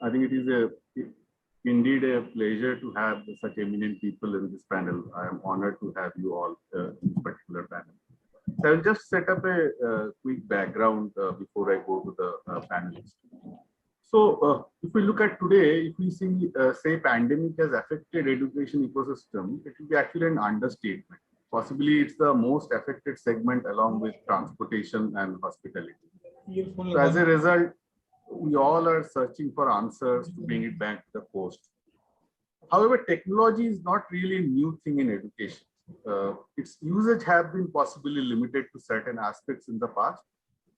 I think indeed a pleasure to have such eminent people in this panel. I am honored to have you all in this particular panel. So I'll just set up a quick background before I go to the panelists. So if we look at today, if we see, say, pandemic has affected education ecosystem, it will be actually an understatement. Possibly it's the most affected segment along with transportation and hospitality. So as a result, we all are searching for answers to bring it back to the coast. However, technology is not really a new thing in education. Its usage have been possibly limited to certain aspects in the past.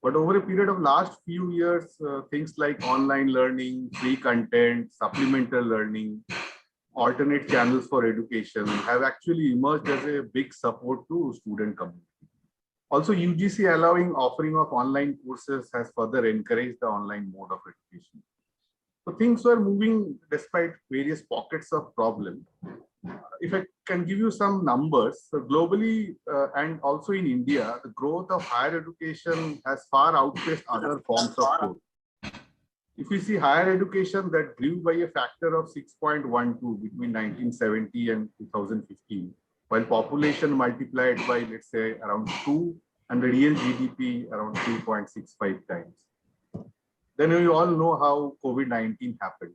But over a period of last few years, things like online learning, free content, supplemental learning, alternate channels for education have actually emerged as a big support to student community. Also, UGC allowing offering of online courses has further encouraged the online mode of education. So things were moving despite various pockets of problem. If I can give you some numbers, so globally and also in India, the growth of higher education has far outpaced other forms of growth. If we see higher education that grew by a factor of 6.12 between 1970 and 2015, while population multiplied by, let's say, around 2 and the real GDP around 3.65 times. Then we all know how COVID-19 happened.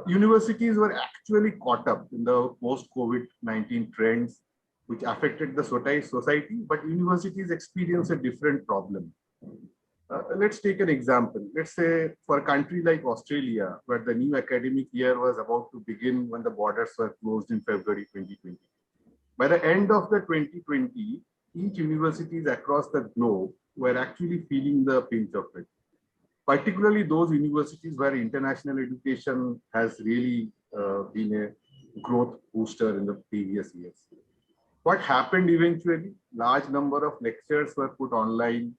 Universities were actually caught up in the post-COVID-19 trends, which affected the society, but universities experienced a different problem. Let's take an example. Let's say for a country like Australia, where the new academic year was about to begin when the borders were closed in February 2020. By the end of the 2020, each universities across the globe were actually feeling the pinch of it. Particularly those universities where international education has really been a growth booster in the previous years. What happened eventually? Large number of lectures were put online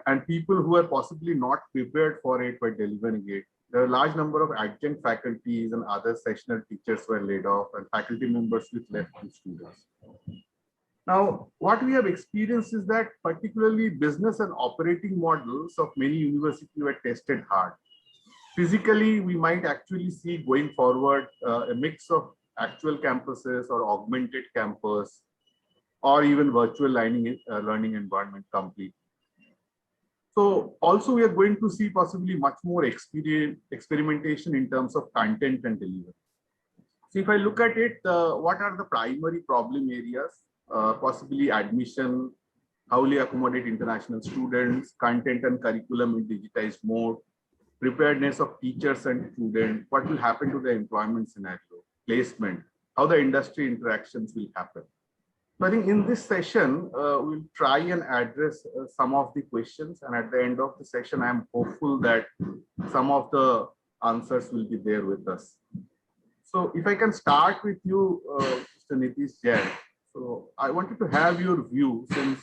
and people who were possibly not prepared for it were delivering it. There are a large number of adjunct faculties and other sessional teachers were laid off and faculty members with left to students. Now, what we have experienced is that particularly business and operating models of many universities were tested hard. Physically, we might actually see going forward a mix of actual campuses or augmented campus or even virtual learning environment complete. So also we are going to see possibly much more experimentation in terms of content and delivery. So if I look at it, what are the primary problem areas? Possibly admission, how we accommodate international students, content and curriculum in digitized mode, preparedness of teachers and students, what will happen to the employment scenario, placement, how the industry interactions will happen. So I think in this session, we'll try and address some of the questions, and at the end of the session, I'm hopeful that some of the answers will be there with us. So if I can start with you, Mr. Nitish Jain. So I wanted to have your view since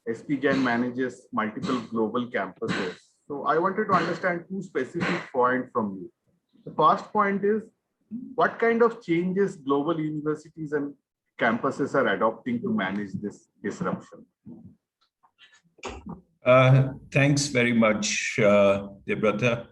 SP Jain manages multiple global campuses. So I wanted to understand two specific points from you. The first point is, what kind of changes global universities and campuses are adopting to manage this disruption? Thanks very much, Debabrata.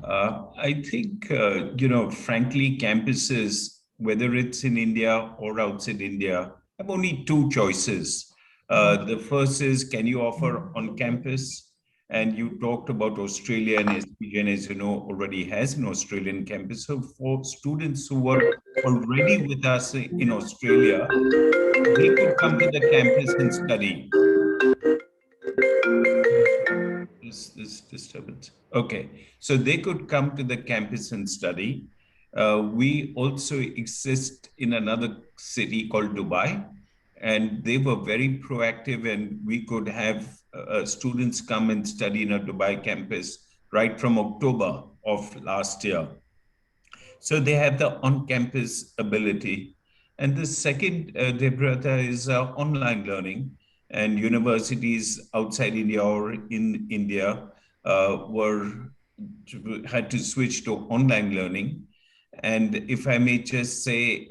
I think, frankly, campuses, whether it's in India or outside India, have only two choices. The first is, can you offer on campus? And you talked about Australia, and SP Jain, as you know, already has an Australian campus. So for students who were already with us in Australia, they could come to the campus and study. Is this disturbance? Okay, so they could come to the campus and study. We also exist in another city called Dubai, and they were very proactive, and we could have students come and study in a Dubai campus right from October of last year. So they have the on-campus ability. And the second, Debabrata, is online learning. And universities outside India or in India had to switch to online learning. And if I may just say,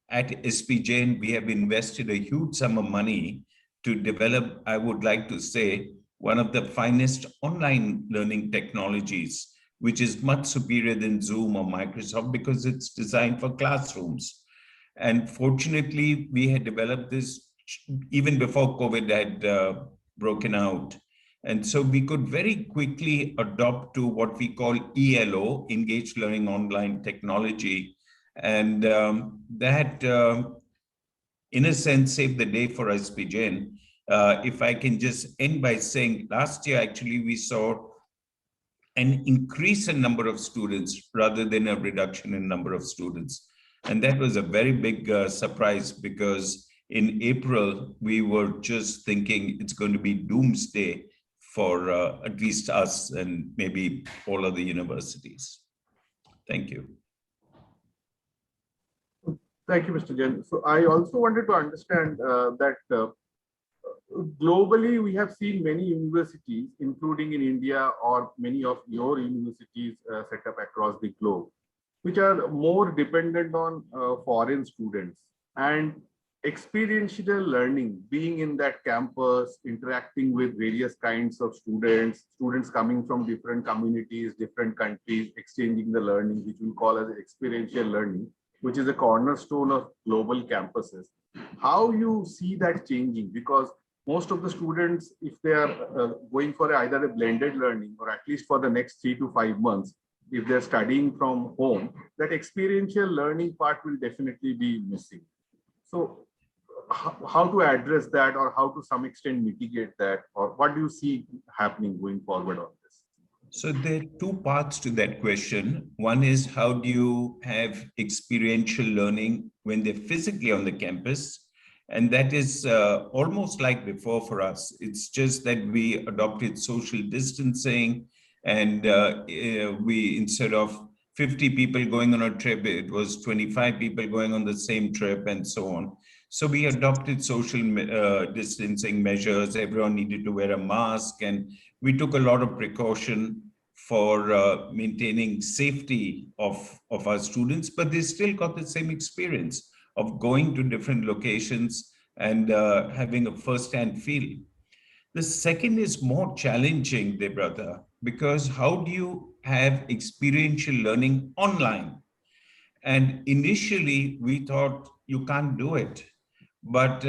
at SP Jain, we have invested a huge sum of money to develop, I would like to say, one of the finest online learning technologies, which is much superior than Zoom or Microsoft because it's designed for classrooms. And fortunately, we had developed this even before COVID had broken out. And so we could very quickly adopt to what we call ELO, Engaged Learning Online Technology. And that, in a sense, saved the day for us, Jain. If I can just end by saying, last year, actually, we saw an increase in number of students rather than a reduction in number of students. And that was a very big surprise because in April, we were just thinking it's going to be doomsday for at least us and maybe all other universities. Thank you. Thank you, Mr. Jain. So I also wanted to understand that globally, we have seen many universities, including in India or many of your universities set up across the globe, which are more dependent on foreign students and experiential learning, being in that campus, interacting with various kinds of students, students coming from different communities, different countries, exchanging the learning, which we call as experiential learning, which is a cornerstone of global campuses. How you see that changing? Because most of the students, if they are going for either a blended learning or at least for the next 3 to 5 months, if they're studying from home, that experiential learning part will definitely be missing. So how to address that, or how to some extent mitigate that, or what do you see happening going forward on this? So there are two parts to that question. One is, how do you have experiential learning when they're physically on the campus? And that is almost like before for us. It's just that we adopted social distancing, and we, instead of 50 people going on a trip, it was 25 people going on the same trip and so on. So we adopted social distancing measures. Everyone needed to wear a mask, and we took a lot of precaution for maintaining safety of our students, but they still got the same experience of going to different locations and having a first-hand feel. The second is more challenging, Debabrata, because how do you have experiential learning online? And initially, we thought you can't do it. But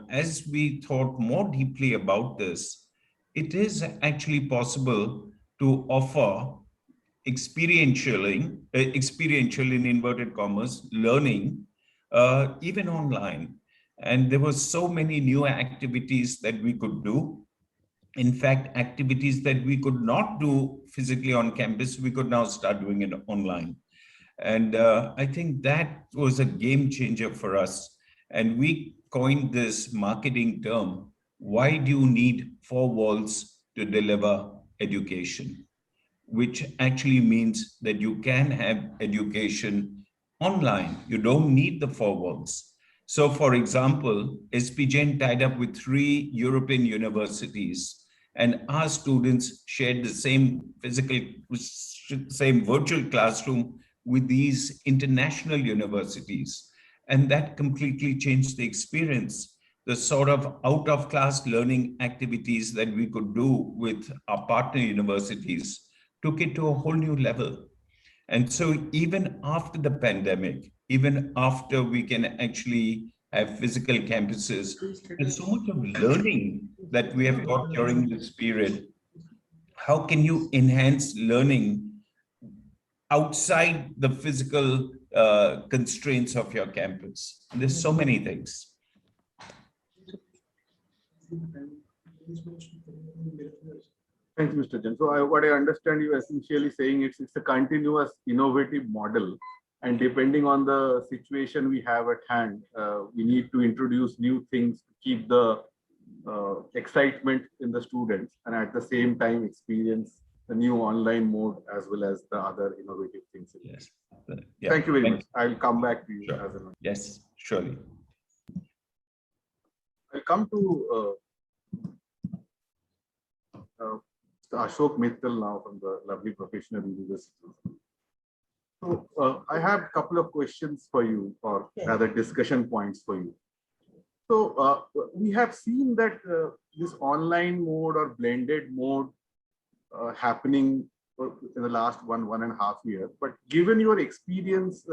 as we thought more deeply about this, it is actually possible to offer experiential in inverted commas learning even online. And there were so many new activities that we could do. In fact, activities that we could not do physically on campus, we could now start doing it online. And I think that was a game changer for us. And we coined this marketing term: why do you need four walls to deliver education? Which actually means that you can have education online. You don't need the four walls. So for example, SP Jain tied up with 3 European universities, and our students shared the same virtual classroom with these international universities. And that completely changed the experience. The sort of out-of-class learning activities that we could do with our partner universities took it to a whole new level. And so even after the pandemic, even after we can actually have physical campuses, there's so much of learning that we have got during this period. How can you enhance learning outside the physical constraints of your campus? There's so many things. Thank you, Mr. Jain. So what I understand you essentially saying, it's a continuous innovative model, and depending on the situation we have at hand, we need to introduce new things to keep the excitement in the students, and at the same time experience the new online mode as well as the other innovative things. Yes. Yeah. Thank you very much. I'll come back to you. Sure. As a Yes, surely. I'll come to Ashok Mittal now from the lovely professional university. So I have a couple of questions for you, or rather discussion points for you. So we have seen that this online mode or blended mode happening in the last 1.5 years. But given your experience,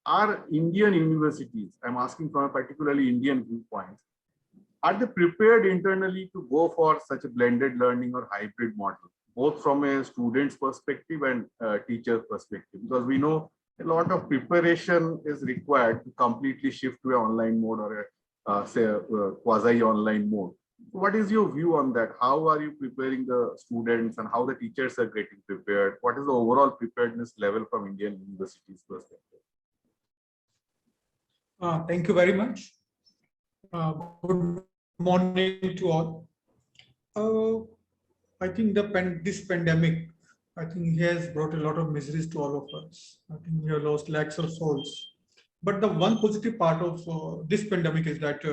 are Indian universities, I'm asking from a particularly Indian viewpoint, are they prepared internally to go for such a blended learning or hybrid model, both from a student's perspective and teacher's perspective? Because we know a lot of preparation is required to completely shift to an online mode or say a quasi-online mode. What is your view on that? How are you preparing the students and how the teachers are getting prepared? What is the overall preparedness level from Indian universities' perspective? Thank you very much. Good morning to all. I think this pandemic, I think has brought a lot of miseries to all of us. I think we have lost lakhs of souls. But the one positive part of this pandemic is that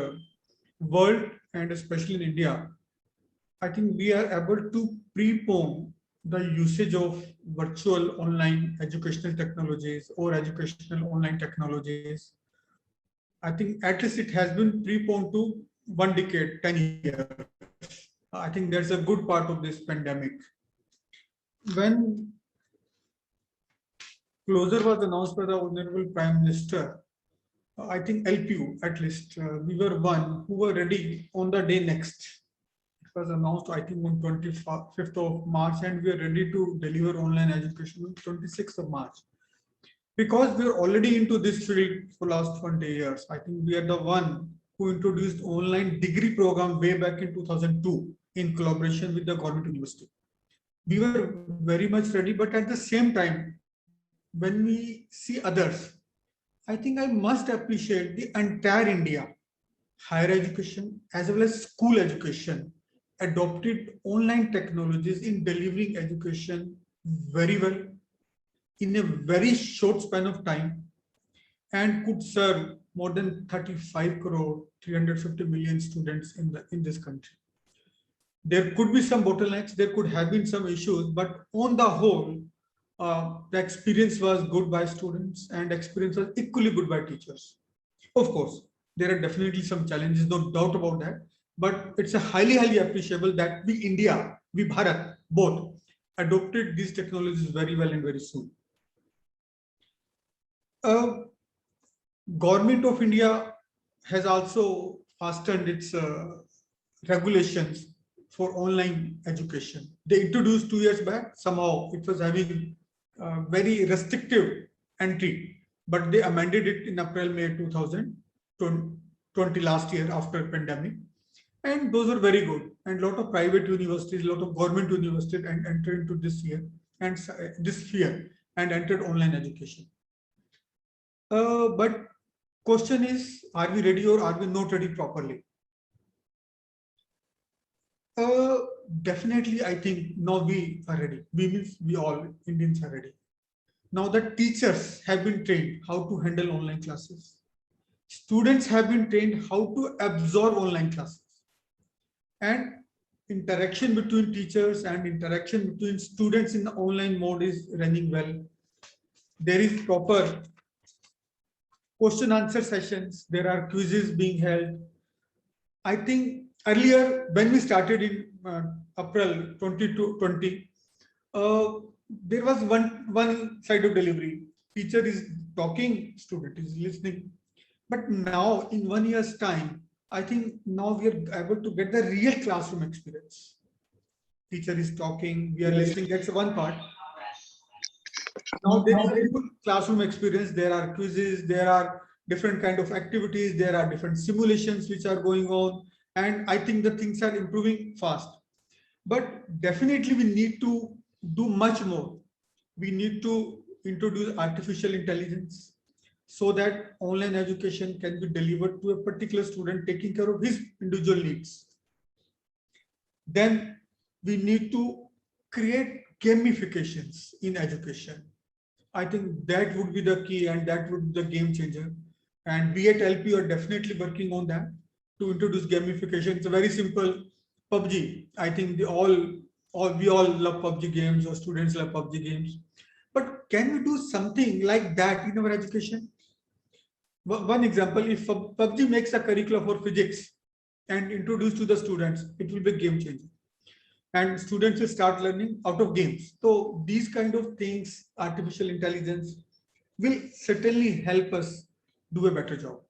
world, and especially in India, I think we are able to prepone the usage of virtual online educational technologies or educational online technologies. I think at least it has been preponed to 1 decade, 10 years. I think that's a good part of this pandemic. When closure was announced by the Honorable Prime Minister, I think LPU, at least, we were one who were ready on the day next. It was announced, I think, on 25th of March, and we are ready to deliver online education on 26th of March. Because we are already into this field for last 20 years. I think we are the one who introduced online degree program way back in 2002 in collaboration with the government university. We were very much ready, but at the same time, when we see others, I think I must appreciate the entire India, higher education as well as school education, adopted online technologies in delivering education very well in a very short span of time and could serve more than 35 crore, 350 million students in this country. There could be some bottlenecks, there could have been some issues, but on the whole, the experience was good by students and experience was equally good by teachers. Of course, there are definitely some challenges, no doubt about that, but it's a highly appreciable that we India, we Bharat, both adopted these technologies very well and very soon. Government of India has also fastened its regulations for online education. They introduced 2 years back, somehow it was having very restrictive entry, but they amended it in April, May 2020 last year after pandemic. And those are very good. And a lot of private universities, a lot of government universities and entered into this year and this year and entered online education. But question is, are we ready or are we not ready properly? Definitely, I think now we are ready. We means we all Indians are ready. Now that teachers have been trained how to handle online classes. Students have been trained how to absorb online classes. And interaction between teachers and interaction between students in the online mode is running well. There is proper question answer sessions. There are quizzes being held. I think earlier when we started in April 2020, there was one side of delivery. Teacher is talking, student is listening. But now in 1 year's time, I think now we are able to get the real classroom experience. Teacher is talking, we are listening, that's one part. Now there is a full classroom experience, there are quizzes, there are different kind of activities, there are different simulations which are going on, and I think the things are improving fast. But definitely we need to do much more. We need to introduce artificial intelligence so that online education can be delivered to a particular student taking care of his individual needs. Then we need to create gamifications in education. I think that would be the key and that would be the game changer. And we at LP are definitely working on that to introduce gamification. It's a very simple PUBG. I think we all love PUBG games or students love PUBG games. But can we do something like that in our education? One example, if PUBG makes a curriculum for physics and introduced to the students, it will be a game changer. and students will start learning out of games. So these kind of things, artificial intelligence will certainly help us do a better job.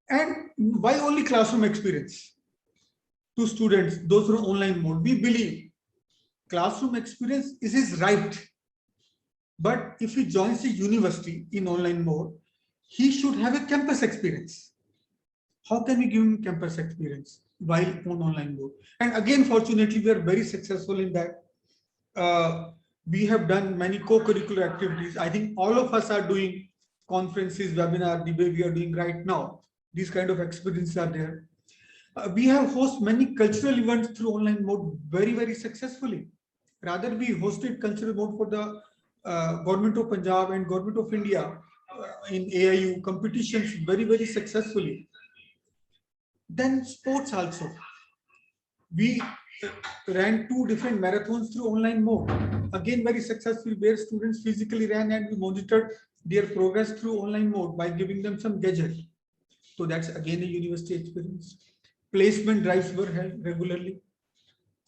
And why only classroom experience to students, those who are online mode? We believe classroom experience is his right. But if he joins a university in online mode, he should have a campus experience. How can we give him campus experience while on online mode? And again, fortunately, we are very successful in that. We have done many co-curricular activities. I think all of us are doing conferences, webinar, the way we are doing right now. These kind of experiences are there. We have hosted many cultural events through online mode very, very successfully. Rather, we hosted cultural mode for the Government of Punjab and Government of India in AIU competitions very, very successfully. Then sports also. We ran 2 different marathons through online mode. Again, very successful, where students physically ran and we monitored their progress through online mode by giving them some gadget. So that's again a university experience. Placement drives were held regularly,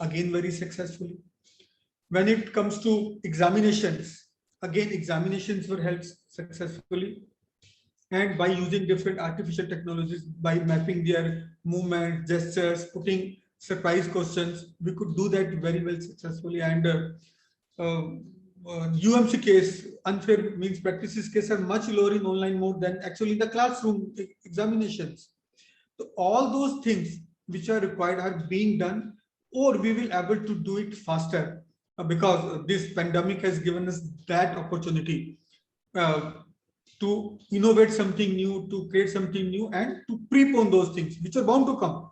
again very successfully. When it comes to examinations, again examinations were held successfully, and by using different artificial technologies, by mapping their movements, gestures, putting surprise questions, we could do that very well successfully. And UMC case, unfair means practices case, are much lower in online mode than actually in the classroom examinations. So all those things which are required are being done, or we will able to do it faster because this pandemic has given us that opportunity to innovate something new, to create something new, and to prepone those things which are bound to come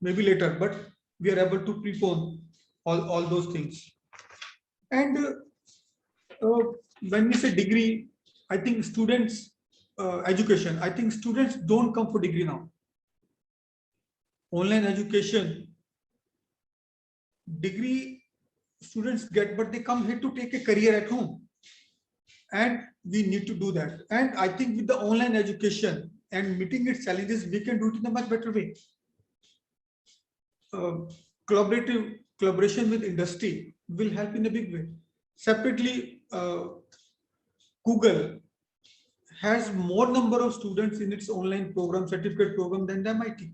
maybe later, but we are able to prepone all those things. And when we say degree, I think students education, I think students don't come for degree now. Online education, degree students get, but they come here to take a career at home, and we need to do that. And I think with the online education and meeting its challenges, we can do it in a much better way. Collaboration with industry will help in a big way. Separately, Google has more number of students in its online program, certificate program, than the MIT,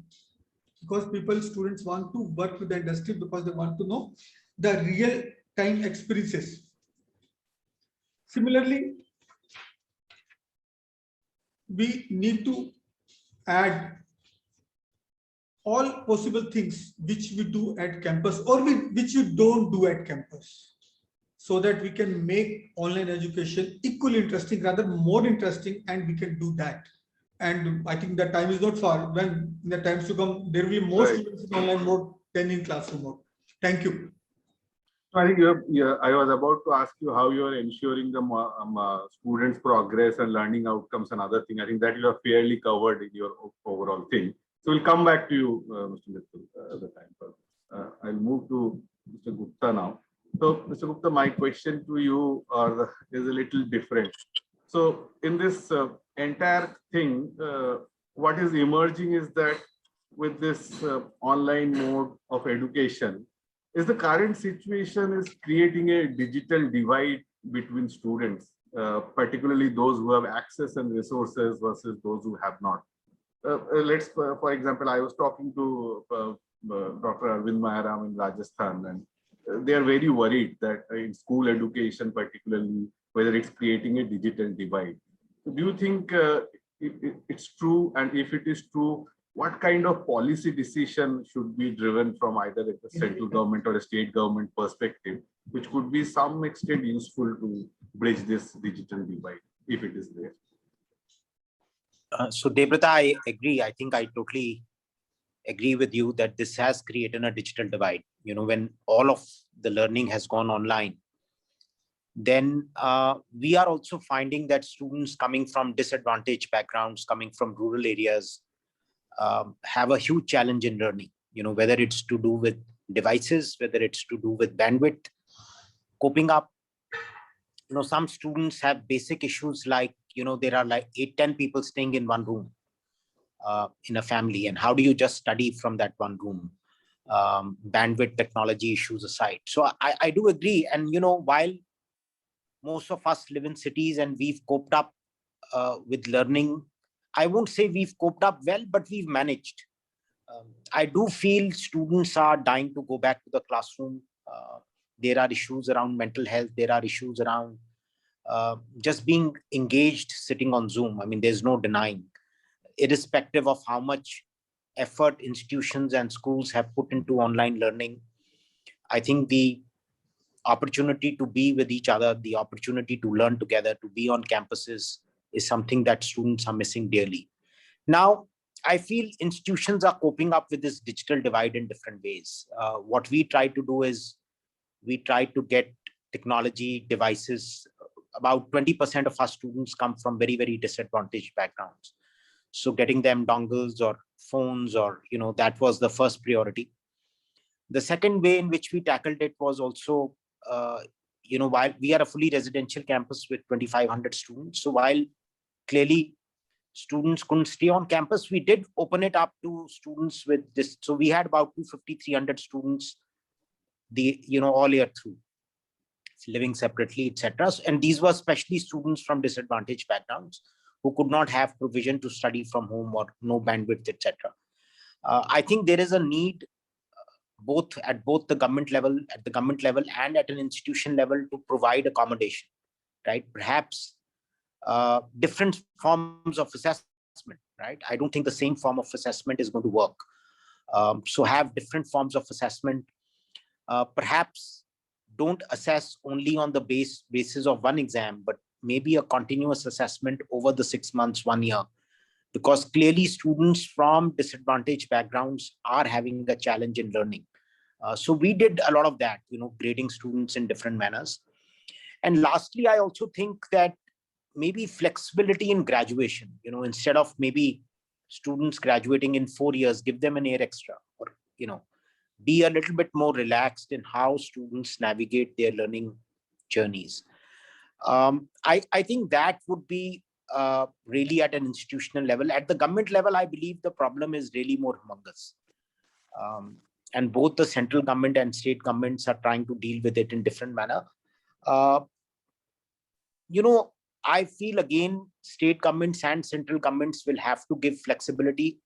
because students want to work with the industry, because they want to know the real time experiences. Similarly, we need to add all possible things which we do at campus or which we don't do at campus, so that we can make online education equally interesting, rather more interesting, and we can do that. And I think the time is not far when in the times to come there will be more students in online mode than in classroom mode. Thank you. I think I was about to ask you how you are ensuring the students' progress and learning outcomes and other thing. I think that you are fairly covered in your overall thing. So we'll come back to you, Mr. Mittal, at the time. I'll move to Mr. Gupta now. So, Mr. Gupta, my question to you is a little different. So, in this entire thing, what is emerging is that with this online mode of education, is the current situation is creating a digital divide between students, particularly those who have access and resources versus those who have not. Let's, for example, I was talking to Dr. Arvind Maharam in Rajasthan, and they are very worried that in school education, particularly, whether it's creating a digital divide. So do you think it's true? And if it is true, what kind of policy decision should be driven from either at the central government or a state government perspective, which could be some extent useful to bridge this digital divide, if it is there? So Debabrata, I agree. I think I totally agree with you that this has created a digital divide. You know, when all of the learning has gone online, then we are also finding that students coming from disadvantaged backgrounds, coming from rural areas, have a huge challenge in learning, you know, whether it's to do with devices, whether it's to do with bandwidth, coping up. You know, some students have basic issues like, you know, there are like 8-10 people staying in one room in a family. And how do you just study from that one room? bandwidth, technology issues aside. So I do agree. And, while most of us live in cities and we've coped up with learning, I won't say we've coped up well, but we've managed. I do feel students are dying to go back to the classroom. There are issues around mental health. There are issues around just being engaged sitting on Zoom. I mean, there's no denying, irrespective of how much effort institutions and schools have put into online learning. I think the opportunity to be with each other, the opportunity to learn together, to be on campuses is something that students are missing dearly. Now, I feel institutions are coping up with this digital divide in different ways. What we try to do is we try to get technology devices. About 20% of our students come from very, very disadvantaged backgrounds. So getting them dongles or phones, or, that was the first priority. The second way in which we tackled it was also, while we are a fully residential campus with 2,500 students, so while clearly students couldn't stay on campus, we did open it up to students with this. So we had about 250, 300 students, all year through, living separately, etc. And these were especially students from disadvantaged backgrounds who could not have provision to study from home or no bandwidth, etc. I think there is a need at the government level and at an institution level to provide accommodation, right? Perhaps different forms of assessment, right? I don't think the same form of assessment is going to work. So have different forms of assessment. Perhaps don't assess only on the basis of one exam, but maybe a continuous assessment over the 6 months, 1 year, because clearly students from disadvantaged backgrounds are having a challenge in learning. So we did a lot of that, grading students in different manners. And lastly, I also think that maybe flexibility in graduation, instead of maybe students graduating in 4 years, give them an year extra, or, be a little bit more relaxed in how students navigate their learning journeys. I think that would be really at an institutional level. At the government level, I believe the problem is really more humongous. And both the central government and state governments are trying to deal with it in different manner. I feel again, state governments and central governments will have to give flexibility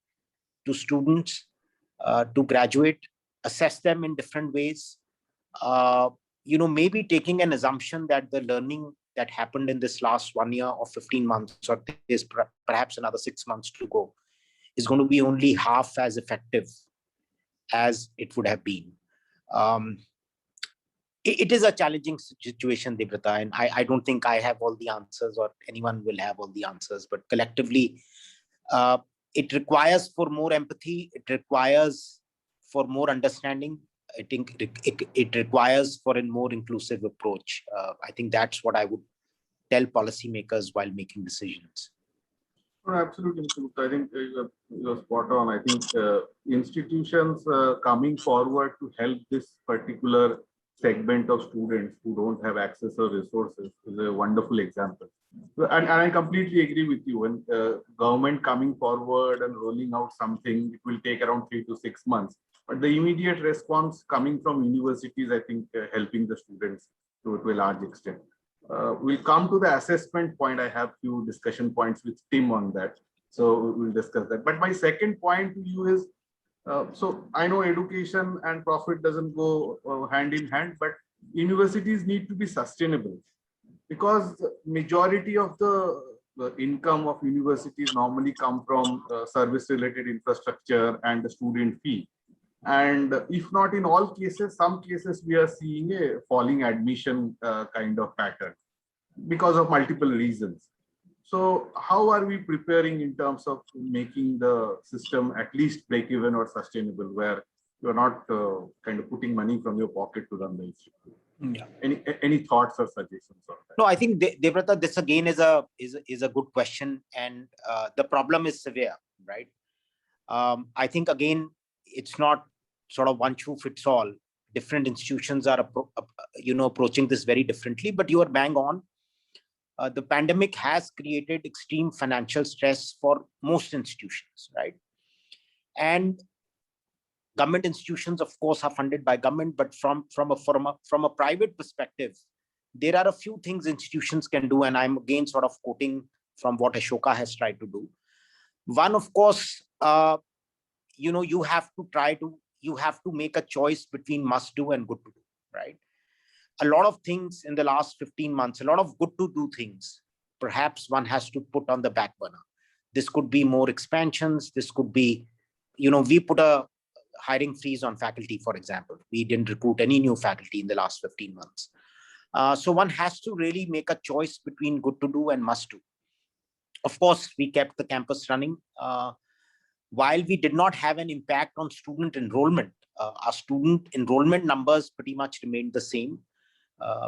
to students to graduate, assess them in different ways. Maybe taking an assumption that the learning that happened in this last 1 year or 15 months, or there's perhaps another 6 months to go, is going to be only half as effective as it would have been. It is a challenging situation, Debabrata, and I don't think I have all the answers or anyone will have all the answers, but collectively, it requires for more empathy. It requires for more understanding. I think it requires for a more inclusive approach. I think that's what I would tell policymakers while making decisions. No, absolutely. I think you're spot on. I think institutions coming forward to help this particular segment of students who don't have access or resources is a wonderful example. And I completely agree with you. When government coming forward and rolling out something, it will take around 3 to 6 months. But the immediate response coming from universities, I think, helping the students to a large extent. We'll come to the assessment point. I have few discussion points with Tim on that. So we'll discuss that. But my second point to you is, so I know education and profit doesn't go hand in hand, but universities need to be sustainable, because the majority of the income of universities normally come from service-related infrastructure and the student fee. And if not in all cases, some cases we are seeing a falling admission kind of pattern because of multiple reasons. So how are we preparing in terms of making the system at least break even or sustainable, where you're not kind of putting money from your pocket to run the institute? Yeah. Any thoughts or suggestions on that? No, I think Debabrata, this again is a good question, and the problem is severe, right? I think again, it's not sort of one shoe fits all. Different institutions are approaching this very differently, but you are bang on. The pandemic has created extreme financial stress for most institutions, right? And Government institutions, of course, are funded by government, but from a private perspective, there are a few things institutions can do, and I'm again sort of quoting from what Ashoka has tried to do. One, of course, you have to make a choice between must do and good to do, right? A lot of things in the last 15 months, a lot of good to do things, perhaps one has to put on the back burner. This could be more expansions. This could be, we put a hiring freeze on faculty, for example. We didn't recruit any new faculty in the last 15 months. So one has to really make a choice between good to do and must do. Of course, we kept the campus running. While we did not have an impact on student enrollment, our student enrollment numbers pretty much remained the same.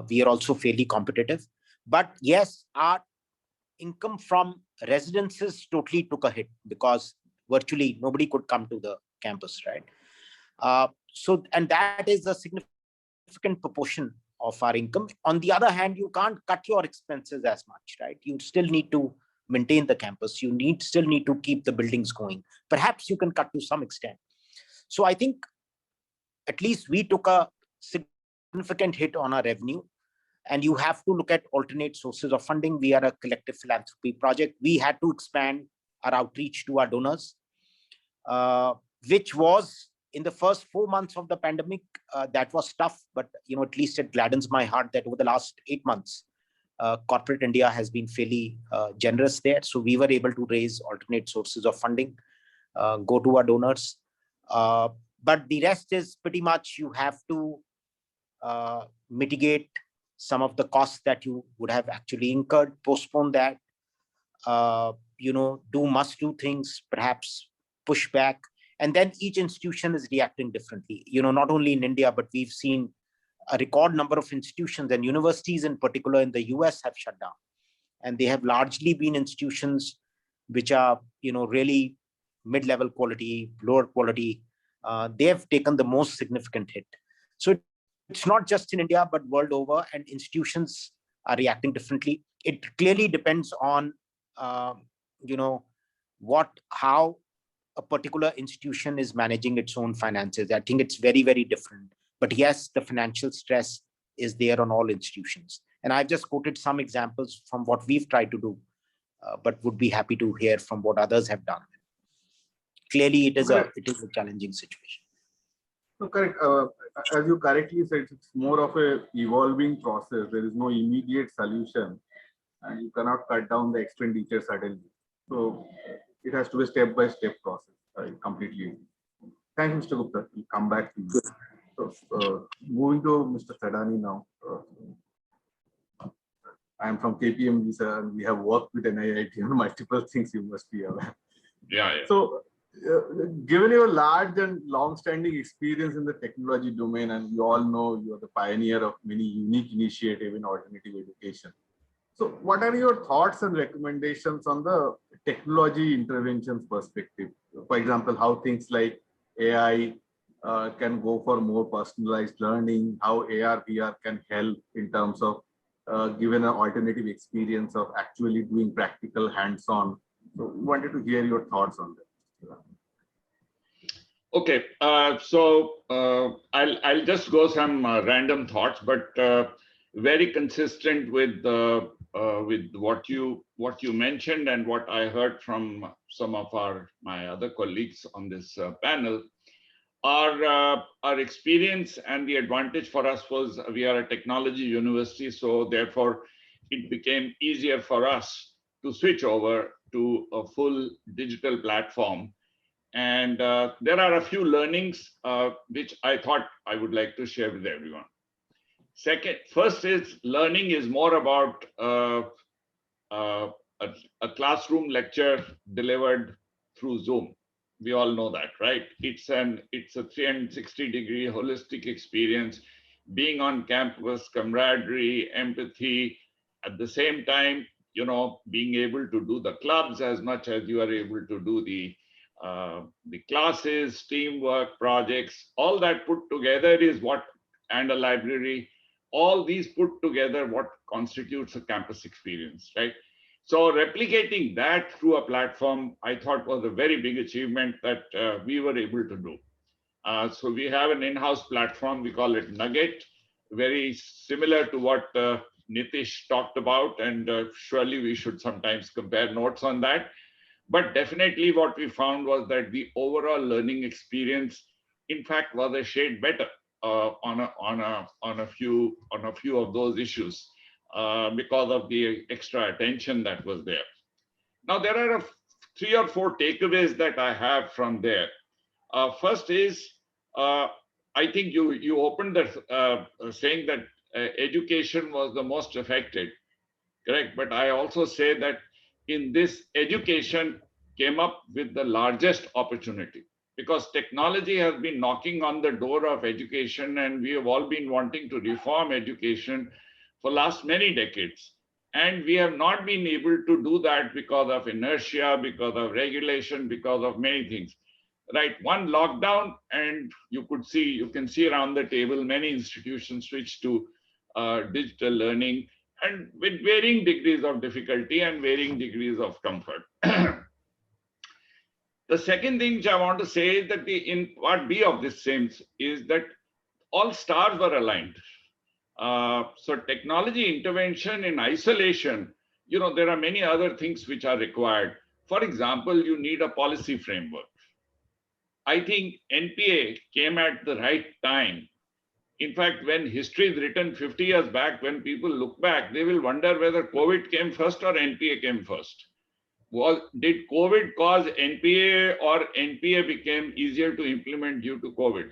We are also fairly competitive. But yes, our income from residences totally took a hit because virtually nobody could come to the campus, right? And that is a significant proportion of our income. On the other hand, you can't cut your expenses as much, right? You still need to maintain the campus. You still need to keep the buildings going. Perhaps you can cut to some extent. So I think at least we took a significant hit on our revenue, and you have to look at alternate sources of funding. We are a collective philanthropy project. We had to expand our outreach to our donors, which was in the first 4 months of the pandemic. That was tough, but at least it gladdens my heart that over the last 8 months, corporate India has been fairly generous there. So we were able to raise alternate sources of funding, go to our donors. But the rest is pretty much you have to mitigate some of the costs that you would have actually incurred, postpone that, do must-do things, perhaps push back. And then each institution is reacting differently, not only in India, but we've seen a record number of institutions and universities in particular in the US have shut down. And they have largely been institutions which are, really mid-level quality, lower quality. They have taken the most significant hit. So it's not just in India, but world over, and institutions are reacting differently. It clearly depends on, how a particular institution is managing its own finances. I think it's very, very different. But yes, the financial stress is there on all institutions. And I've just quoted some examples from what we've tried to do, but would be happy to hear from what others have done. Clearly, it is a challenging situation. So correct. As you correctly said, it's more of a evolving process. There is no immediate solution, and you cannot cut down the expenditure suddenly. So it has to be a step-by-step process. I completely agree. Thank you, Mr. Gupta. We'll come back to you. So, moving to Mr. Thadani now. I am from KPMG, sir, and we have worked with NIIT on multiple things, you must be aware. Yeah. So, given your large and long-standing experience in the technology domain, and you all know you are the pioneer of many unique initiatives in alternative education. So what are your thoughts and recommendations on the technology interventions perspective? For example, how things like AI can go for more personalized learning, how AR, VR can help in terms of given an alternative experience of actually doing practical hands-on. So wanted to hear your thoughts on that. Okay, I'll just go some random thoughts, but very consistent with what you mentioned and what I heard from some of my other colleagues on this panel. Our experience and the advantage for us was we are a technology university, so therefore it became easier for us to switch over to a full digital platform. And there are a few learnings which I thought I would like to share with everyone. First is learning is more about a classroom lecture delivered through Zoom. We all know that, right? It's a 360-degree holistic experience, being on campus, camaraderie, empathy, at the same time, being able to do the clubs as much as you are able to do the classes, teamwork, projects, all that put together is what, and a library, all these put together what constitutes a campus experience, right? So replicating that through a platform, I thought was a very big achievement that we were able to do. So we have an in-house platform, we call it Nugget, very similar to what Nitish talked about, and surely we should sometimes compare notes on that. But definitely what we found was that the overall learning experience, in fact, was a shade better on a few of those issues because of the extra attention that was there. Now, there are 3 or 4 takeaways that I have from there. First is, I think you opened that saying that education was the most affected, correct? But I also say that in this, education came up with the largest opportunity, because technology has been knocking on the door of education, and we have all been wanting to reform education for last many decades. And we have not been able to do that because of inertia, because of regulation, because of many things. Right, one lockdown, and you can see around the table, many institutions switched to digital learning, and with varying degrees of difficulty and varying degrees of comfort. The second thing which I want to say is that in part B of this same is that all stars were aligned. So technology intervention in isolation, there are many other things which are required. For example, you need a policy framework. I think NPA came at the right time. In fact, when history is written 50 years back, when people look back, they will wonder whether COVID came first or NPA came first. Did COVID cause NPA, or NPA became easier to implement due to COVID?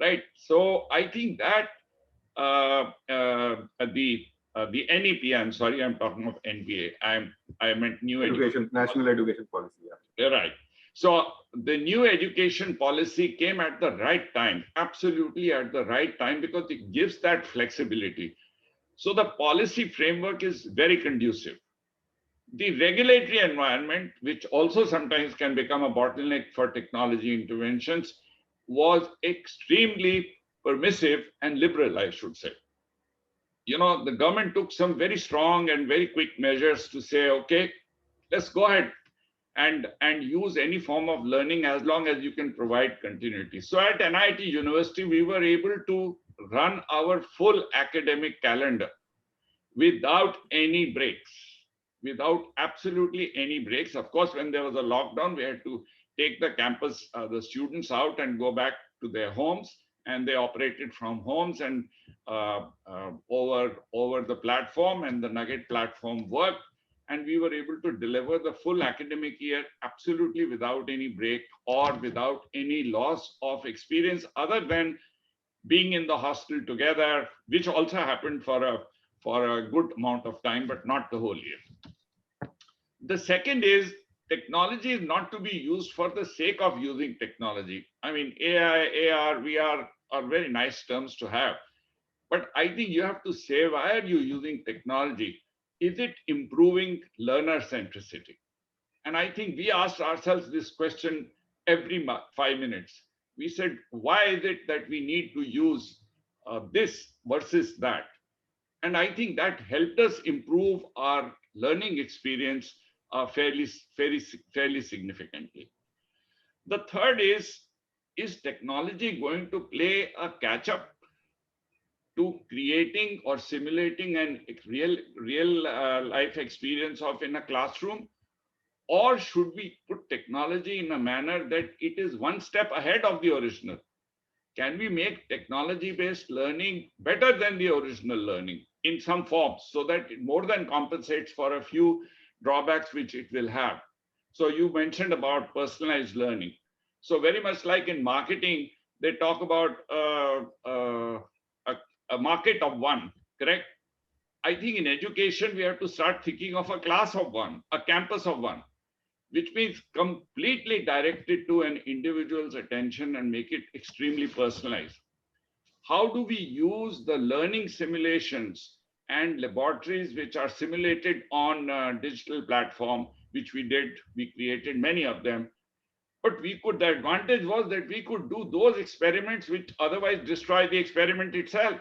Right. So I think that the NEP, I'm sorry, I'm talking of NPA. I meant new education, national education policy. Yeah. Right. So the new education policy came at the right time, absolutely at the right time, because it gives that flexibility. So the policy framework is very conducive. The regulatory environment, which also sometimes can become a bottleneck for technology interventions, was extremely permissive and liberal, I should say. The government took some very strong and very quick measures to say, okay, let's go ahead and use any form of learning as long as you can provide continuity. So at NIIT University, we were able to run our full academic calendar without any breaks, without absolutely any breaks. Of course, when there was a lockdown, we had to take the campus, the students out and go back to their homes, and they operated from homes and over the platform, and the Nugget platform worked. And we were able to deliver the full academic year absolutely without any break or without any loss of experience, other than being in the hostel together, which also happened for a good amount of time, but not the whole year. The second is, technology is not to be used for the sake of using technology. I mean, AI, AR, VR are very nice terms to have. But I think you have to say, why are you using technology? Is it improving learner centricity? And I think we asked ourselves this question every 5 minutes. We said, why is it that we need to use this versus that? And I think that helped us improve our learning experience fairly significantly. The third is technology going to play a catch-up to creating or simulating an real life experience of in a classroom? Or should we put technology in a manner that it is one step ahead of the original? Can we make technology-based learning better than the original learning in some forms, so that it more than compensates for a few drawbacks which it will have? So you mentioned about personalized learning. So very much like in marketing, they talk about a market of one, correct? I think in education, we have to start thinking of a class of one, a campus of one, which means completely directed to an individual's attention and make it extremely personalized. How do we use the learning simulations and laboratories which are simulated on digital platform, which we created many of them. But the advantage was that we could do those experiments which otherwise destroy the experiment itself.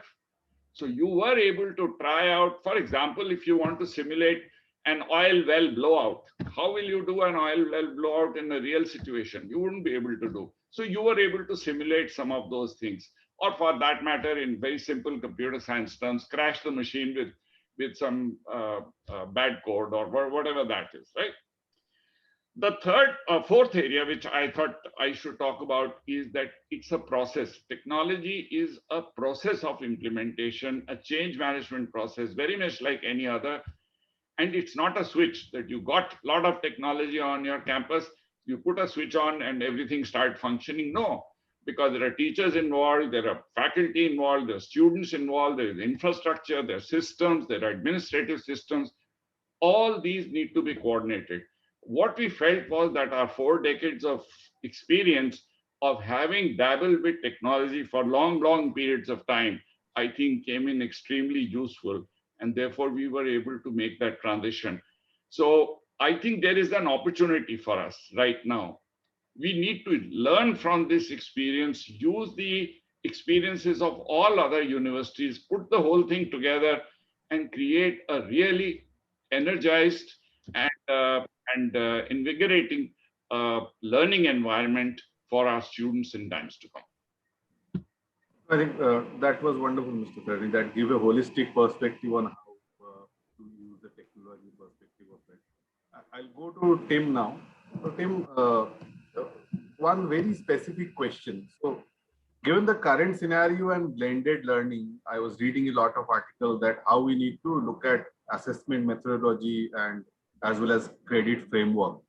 So you were able to try out, for example, if you want to simulate an oil well blowout, how will you do an oil well blowout in a real situation? You wouldn't be able to do. So you were able to simulate some of those things, or for that matter, in very simple computer science terms, crash the machine with some bad code or whatever that is, right? The fourth area, which I thought I should talk about, is that it's a process. Technology is a process of implementation, a change management process, very much like any other. And it's not a switch that you got a lot of technology on your campus, you put a switch on and everything starts functioning. No, because there are teachers involved, there are faculty involved, there are students involved, there is infrastructure, there are systems, there are administrative systems. All these need to be coordinated. What we felt was that our 4 decades of experience of having dabbled with technology for long periods of time, I think came in extremely useful. And therefore, we were able to make that transition. So I think there is an opportunity for us right now. We need to learn from this experience, use the experiences of all other universities, put the whole thing together and create a really energized and invigorating learning environment for our students in times to come. I think that was wonderful, Mr. Thadani. That give a holistic perspective on how to use the technology perspective of it. I'll go to Tim now. So Tim, one very specific question. So given the current scenario and blended learning, I was reading a lot of articles that how we need to look at assessment methodology and as well as credit framework.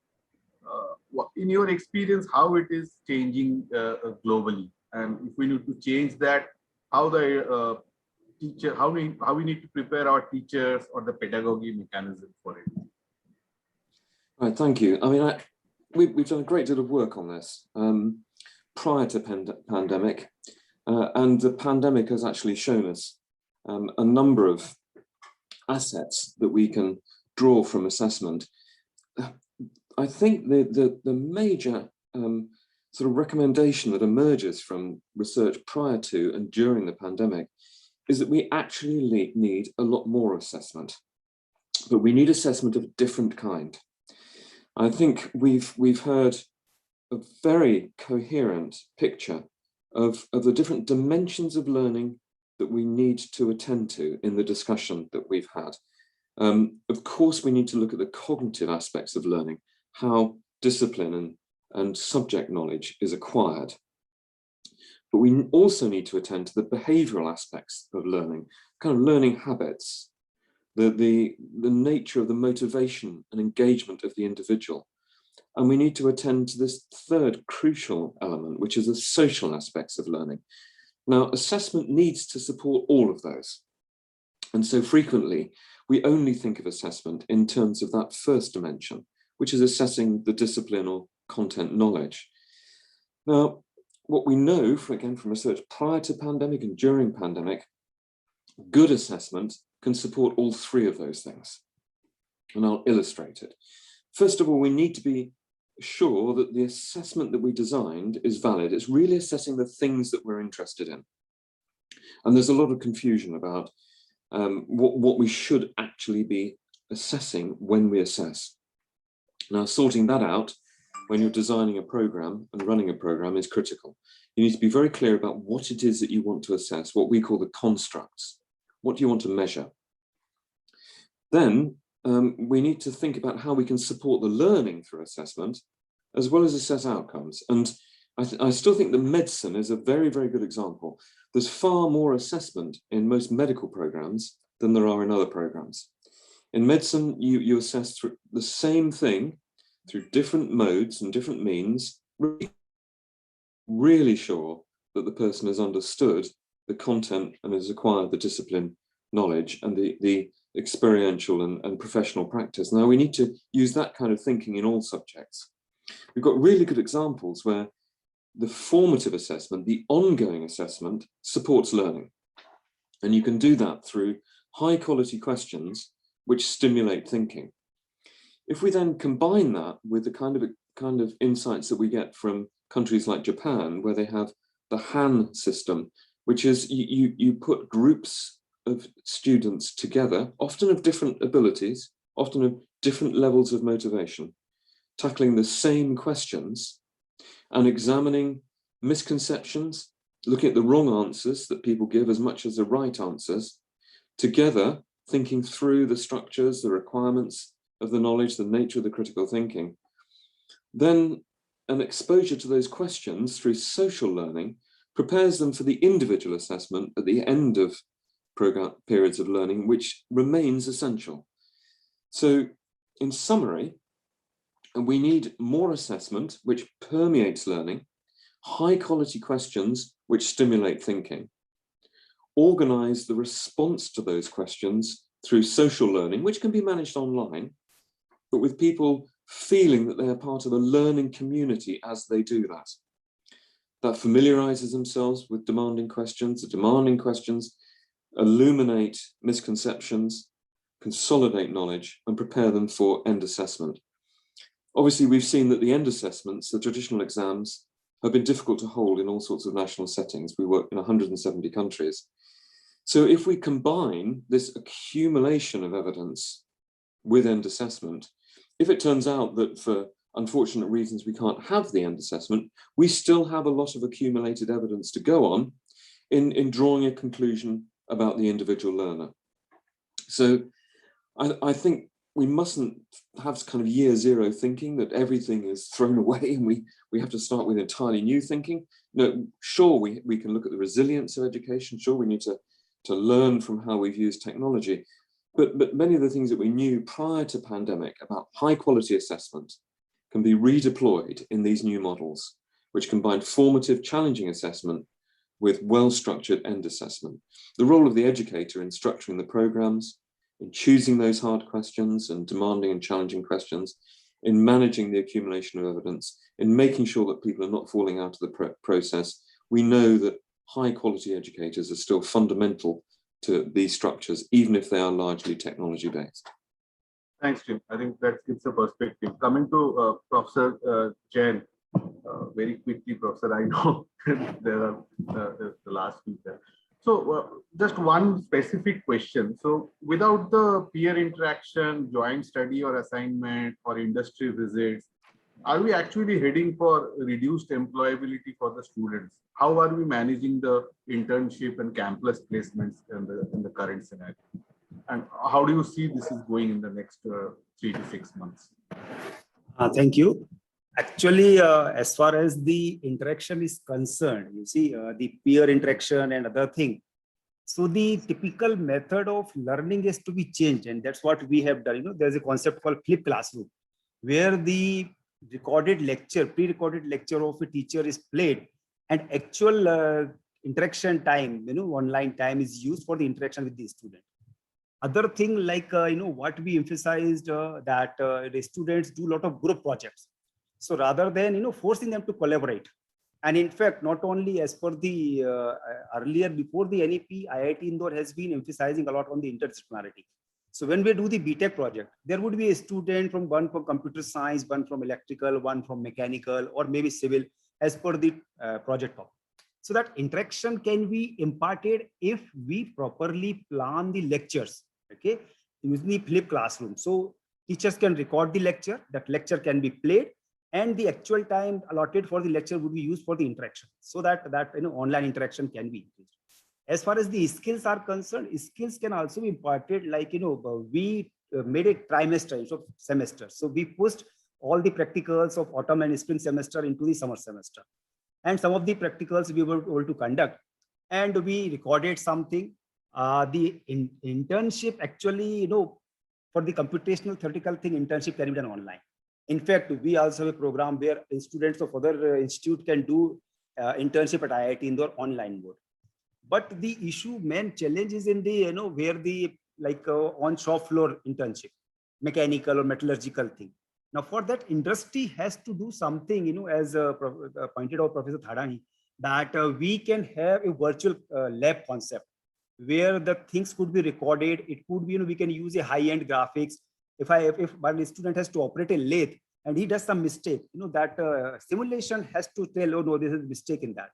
In your experience, how it is changing globally, and if we need to change that, how the teacher, how we need to prepare our teachers or the pedagogy mechanism for it. Right, thank you. I mean, we've done a great deal of work on this prior to pandemic, and the pandemic has actually shown us a number of assets that we can draw from assessment. I think the major sort of recommendation that emerges from research prior to and during the pandemic is that we actually need a lot more assessment, but we need assessment of a different kind. I think we've heard a very coherent picture of the different dimensions of learning that we need to attend to in the discussion that we've had. Of course, we need to look at the cognitive aspects of learning, how discipline and subject knowledge is acquired. But we also need to attend to the behavioral aspects of learning, kind of learning habits, the nature of the motivation and engagement of the individual. And we need to attend to this third crucial element, which is the social aspects of learning. Now, assessment needs to support all of those. And so frequently, we only think of assessment in terms of that first dimension, which is assessing the discipline or content knowledge. Now, what we know, again, from research prior to pandemic and during pandemic, good assessment can support all 3 of those things. And I'll illustrate it. First of all, we need to be sure that the assessment that we designed is valid. It's really assessing the things that we're interested in. And there's a lot of confusion about what we should actually be assessing when we assess. Now, sorting that out when you're designing a program and running a program is critical. You need to be very clear about what it is that you want to assess, what we call the constructs. What do you want to measure? Then we need to think about how we can support the learning through assessment, as well as assess outcomes. And I still think that medicine is a very, very good example. There's far more assessment in most medical programs than there are in other programs. In medicine, you assess through the same thing through different modes and different means, really sure that the person has understood the content and has acquired the discipline knowledge and the experiential and professional practice. Now, we need to use that kind of thinking in all subjects. We've got really good examples where the formative assessment, the ongoing assessment, supports learning. And you can do that through high quality questions which stimulate thinking. If we then combine that with the kind of insights that we get from countries like Japan, where they have the Han system, which is you put groups of students together, often of different abilities, often of different levels of motivation, tackling the same questions and examining misconceptions, looking at the wrong answers that people give as much as the right answers, together thinking through the structures, the requirements of the knowledge, the nature of the critical thinking, then an exposure to those questions through social learning prepares them for the individual assessment at the end of program periods of learning, which remains essential. So in summary, we need more assessment which permeates learning, high quality questions which stimulate thinking, organize the response to those questions through social learning, which can be managed online, but with people feeling that they are part of a learning community as they do that. That familiarizes themselves with demanding questions. The demanding questions illuminate misconceptions, consolidate knowledge, and prepare them for end assessment. Obviously, we've seen that the end assessments, the traditional exams, have been difficult to hold in all sorts of national settings. We work in 170 countries. So if we combine this accumulation of evidence with end assessment, if it turns out that for unfortunate reasons we can't have the end assessment, we still have a lot of accumulated evidence to go on in drawing a conclusion about the individual learner. So I think we mustn't have kind of year zero thinking that everything is thrown away and we have to start with entirely new thinking. No, sure, we can look at the resilience of education. Sure, we need to learn from how we've used technology. But many of the things that we knew prior to pandemic about high quality assessment can be redeployed in these new models, which combine formative, challenging assessment with well-structured end assessment. The role of the educator in structuring the programs, in choosing those hard questions and demanding and challenging questions, in managing the accumulation of evidence, in making sure that people are not falling out of the process. We know that high quality educators are still fundamental to these structures, even if they are largely technology based. Thanks, Jim. I think that gives a perspective. Coming to Professor Jain, very quickly, Professor, I know there are the last speaker. So just one specific question. So without the peer interaction, joint study or assignment or industry visits, are we actually heading for reduced employability for the students? How are we managing the internship and campus placements in the current scenario? And how do you see this is going in the next 3 to 6 months? Thank you. Actually, as far as the interaction is concerned, you see the peer interaction and other thing. So the typical method of learning is to be changed, and that's what we have done. You know, there's a concept called flipped classroom, where the recorded lecture, pre-recorded lecture of a teacher is played, and actual interaction time, you know, online time is used for the interaction with the student. Other thing like, you know, what we emphasized that the students do a lot of group projects. So rather than, you know, forcing them to collaborate. And in fact, not only as per the earlier, before the NEP, IIT Indore has been emphasizing a lot on the interdisciplinarity. So when we do the BTech project, there would be a student from one from computer science, one from electrical, one from mechanical, or maybe civil, as per the project topic. So that interaction can be imparted if we properly plan the lectures, okay, using the flipped classroom. So teachers can record the lecture, that lecture can be played, and the actual time allotted for the lecture would be used for the interaction, so that you know, online interaction can be increased. As far as the skills are concerned, skills can also be imparted, like, you know, we made a trimester, so semester. So we pushed all the practicals of autumn and spring semester into the summer semester. And some of the practicals we were able to conduct, and we recorded something. The internship actually, you know, for the computational theoretical thing, internship can be done online. In fact, we also have a program where students of other institute can do internship at IIT Indore online mode. But the issue, main challenge is in the, you know, where the like on shop floor internship, mechanical or metallurgical thing. Now for that, industry has to do something, you know, as pointed out Professor Thadani, that we can have a virtual lab concept where the things could be recorded. It could be, you know, we can use a high-end graphics. If my student has to operate a lathe and he does some mistake, you know, that simulation has to tell, oh no, this is a mistake in that.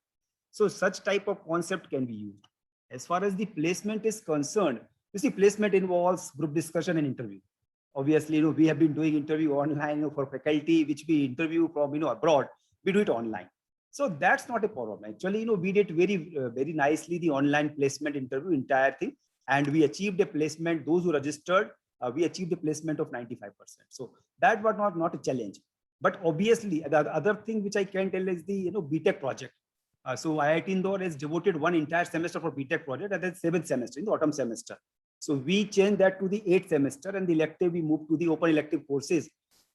So such type of concept can be used. As far as the placement is concerned, you see, placement involves group discussion and interview. Obviously, you know, we have been doing interview online, you know, for faculty, which we interview from, you know, abroad, we do it online. So that's not a problem. Actually, we did very nicely the online placement interview, entire thing, and we achieved a placement. Those who registered, we achieved a placement of 95%. So that was not a challenge. But obviously, the other thing which I can tell is the BTech project. So IIT Indore has devoted one entire semester for BTech project, and then 7th semester in the autumn semester. So we changed that to the 8th semester, and the elective we moved to the open elective courses.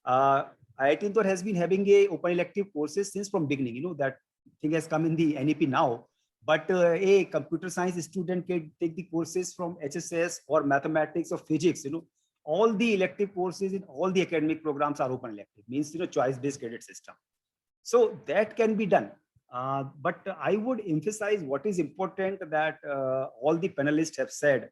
IIT Indore has been having a open elective courses since from beginning. That thing has come in the NEP now. But a computer science student can take the courses from HSS or mathematics or physics. All the elective courses in all the academic programs are open elective. Means choice-based credit system. So that can be done. But I would emphasize what is important that all the panelists have said.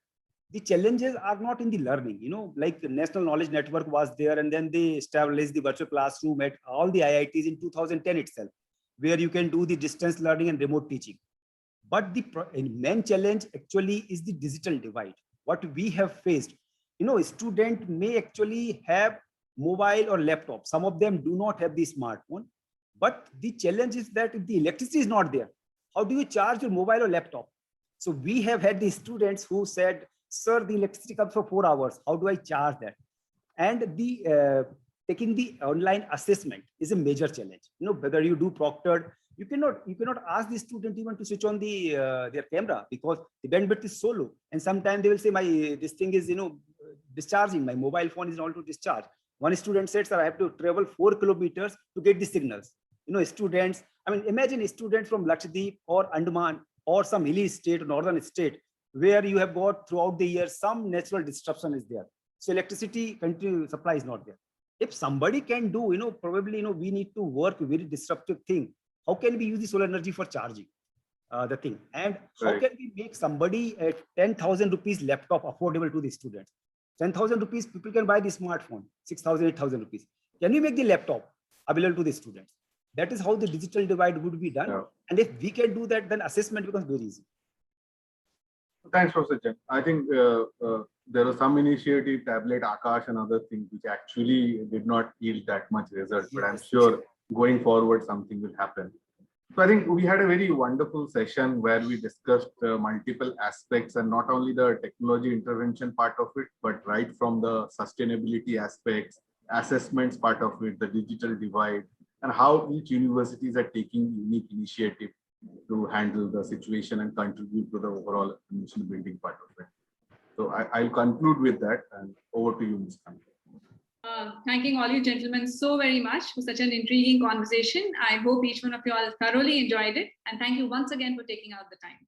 The challenges are not in the learning, like the National Knowledge Network was there, and then they established the virtual classroom at all the IITs in 2010 itself, where you can do the distance learning and remote teaching. But the main challenge actually is the digital divide. What we have faced, a student may actually have mobile or laptop. Some of them do not have the smartphone. But the challenge is that if the electricity is not there, how do you charge your mobile or laptop? So we have had the students who said, sir, the electricity comes for 4 hours. How do I charge that? And the taking the online assessment is a major challenge. Whether you do proctored, you cannot ask the student even to switch on the their camera because the bandwidth is so low. And sometimes they will say, this thing is discharging. My mobile phone is not to discharge. One student said, sir, I have to travel 4 kilometers to get the signals. Students, imagine students from Lakshadweep or Andaman or some hilly state or northern state where you have got throughout the year some natural disruption is there. So electricity continue supply is not there. If somebody can do, probably, we need to work a very disruptive thing. How can we use the solar energy for charging the thing? And how can we make somebody a 10,000 rupees laptop affordable to the students? 10,000 rupees, people can buy the smartphone, 6,000, 8,000 rupees. Can we make the laptop available to the students? That is how the digital divide would be done. Yeah. And if we can do that, then assessment becomes very easy. Thanks, Professor Jain. I think there was some initiative, tablet, Akash and other things, which actually did not yield that much result. But I'm sure going forward, something will happen. So I think we had a very wonderful session where we discussed multiple aspects and not only the technology intervention part of it, but right from the sustainability aspects, assessments part of it, the digital divide, and how each universities are taking unique initiative to handle the situation and contribute to the overall nation building part of it. So I'll conclude with that and over to you, Ms. Khan. Thanking all you gentlemen so very much for such an intriguing conversation. I hope each one of you all thoroughly enjoyed it. And thank you once again for taking out the time.